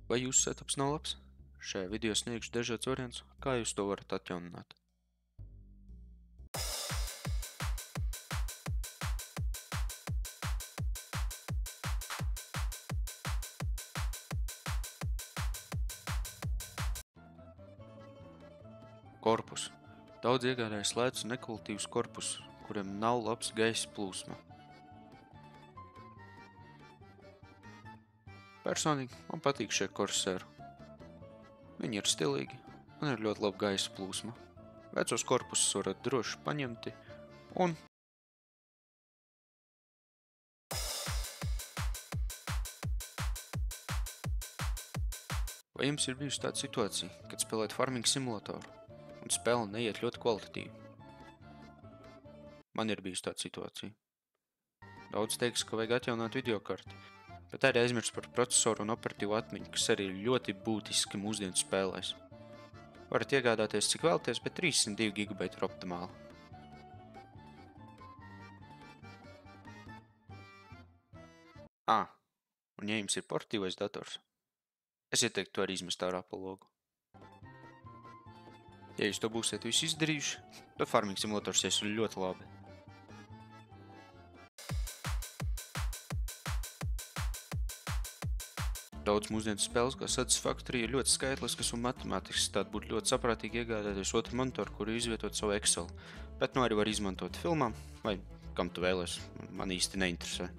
Vai jūsu setups nav labs? Šajā video sniegšu dažāds variants, kā jūs to varat atjaunināt. Korpus. Daudz iegādājas lētus un nekvalitīvus korpusus, kuriem nav labs gaisa plūsma. Personīgi man patīk šie Corsair. Viņi ir stilīgi un ir ļoti laba gaisa plūsma. Vecos korpusus varat droši paņemti un Vai jums ir bijusi tāda situācija, kad spēlēt farming simulatoru un spēle neiet ļoti kvalitatīvi? Man ir bijusi tāda situācija. Daudz teiks, ka vajag atjaunot videokarti, bet arī aizmirst par procesoru un operatīvu atmiņu, kas arī ir ļoti būtiski mūsdienu spēlēs. Varat iegādāties cik vēlaties, bet 302 GB ir optimāli. Un ja jums ir portatīvais dators, es ieteiktu to arī izmest ārā pa logu. Ja jūs to būsiet visu izdarījuši, tad farming simulators ies ļoti labi. Daudz mūsdienu spēles, kā Satisfactory, ir ļoti skaitliskas un matemātiskas, tād būtu ļoti saprātīgi iegādāties otru monitoru, kuru izvietot savu Excel, bet arī var izmantot filmām, vai kam tu vēlies, man īsti neinteresē.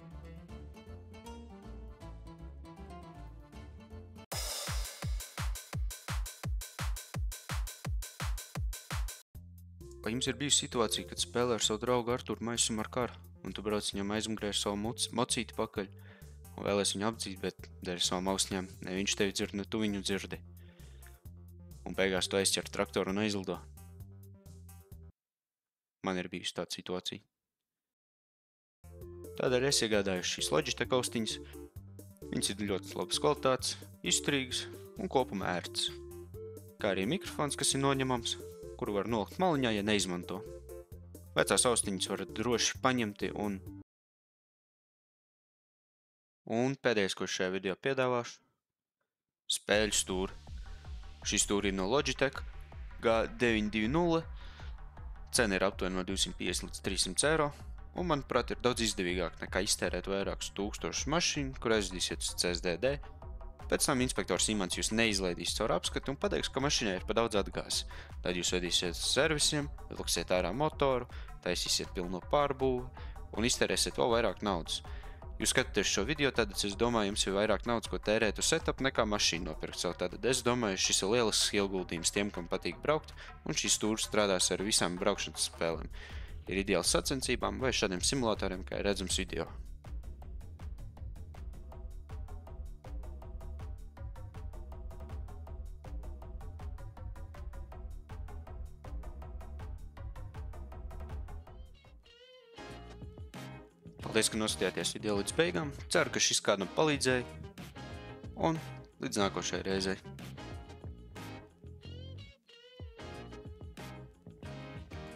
Vai jums ir bijusi situācija, kad spēlē ar savu draugu Arturu maisumu ar karu, un tu brauc viņam aizmugurē ar savu mocīti pakaļ, un vēlies viņu apdzīt, bet dēļ savām ausņām ne viņš tevi dzird, ne tu viņu dzirdi. Un beigās tu aizķer traktoru un aizlido. Man ir bijusi tāda situācija. Tādēļ es iegādāju šīs Logitech austiņas. Viņas ir ļoti labas kvalitātes, izturīgas un kopumā ērtas. Kā arī mikrofons, kas ir noņemams, kuru var nolikt maliņā, ja neizmanto. Vecās austiņas varat droši paņemti Un pēdējais, ko šajā video piedāvāšu – spēļu stūri. Šī stūri ir no Logitech G920. Cena ir aptuveni no 250 līdz 300 eiro. Un, manuprāt, ir daudz izdevīgāk nekā iztērēt vairākus tūkstošus mašīnu, kur aizdīsiet uz CSDD. Pēc tam inspektors Imants jūs neizlaidīs caur apskatu un pateiks, ka mašīnai ir pa daudz atgāzes. Tad jūs vedīsiet uz servisiem, liksiet ārā motoru, taisīsiet pilno pārbūvi un iztērēsiet vēl vairāk naudas. Jūs skatāties šo video, tad es domāju, jums ir vairāk naudas, ko tērēt uz setup, nekā mašīnu nopirkt savu. Tad es domāju, šis ir lielisks ieguldījums tiem, kam patīk braukt, un šīs stūris strādās ar visām braukšanas spēlēm. Ir ideāls sacensībām vai šādiem simulatoriem, kā ir redzams video. Paldies, ka noskatījāties video līdz beigām. Ceru, ka šis kādam palīdzēja. Un līdz nākošajai reizei.